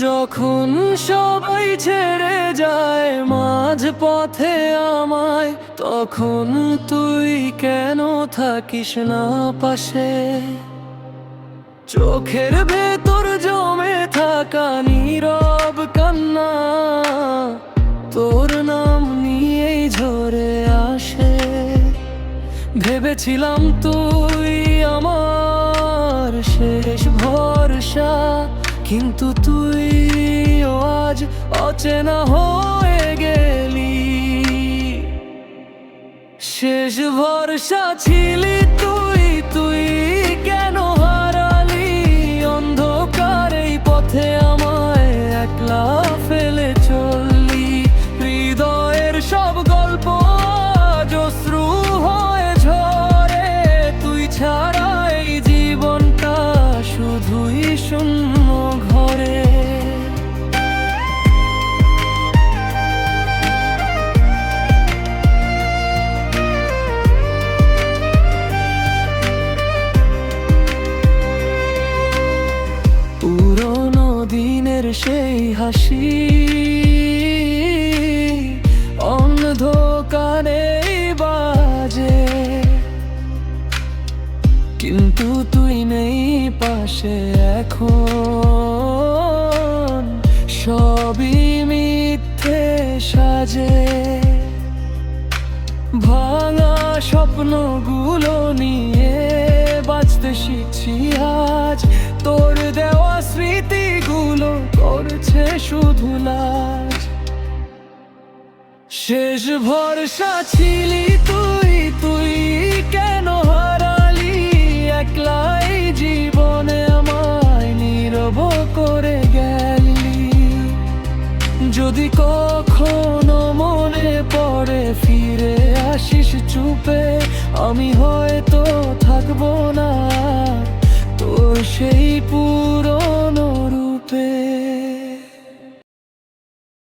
যখন সবাই ছেড়ে যায় মাঝ পথে আমায়, তখন তুই কেন থাকিস না পাশে? চোখের ভেতর জমে থাকা নীরব কান্না তোর নাম নিয়েই ঝরে আসে। ভেবেছিলাম তুই আমার শেষ ভরসা, কিন্তু তুই আজ অচেনা হয়ে গেলি। শেষ ভরসা ছিলি তুই, তুই কেন হারালি? অন্ধকার এই পথে আমায় একলা ফেলে চললি। হৃদয়ের সব গল্প আজ অশ্রু হয়ে ঝরে, তুই ছাড়া এই জীবনটা শুধুই শূন্য ঘরে। পুরোনো দিনের সেই হাসি অন্ধকারে বাজে, কিন্তু তুই নেই পাশে এখন, সবই মিথ্যে সাজে। ভাঙা স্বপ্নগুলো নিয়ে বাঁচতে শিখছি আজ, তোর দেওয়া স্মৃতিগুলো করছে শুধু লাজ। শেষ ভরসা ছিলি তুই, তুই কেন হারালি? একলাই জীবনে আমায় নীরব করে গেলি। যদি কখনো মনে পড়ে ফিরে আসিস চুপে, আমি হয়তো থাকবো না তোর সেই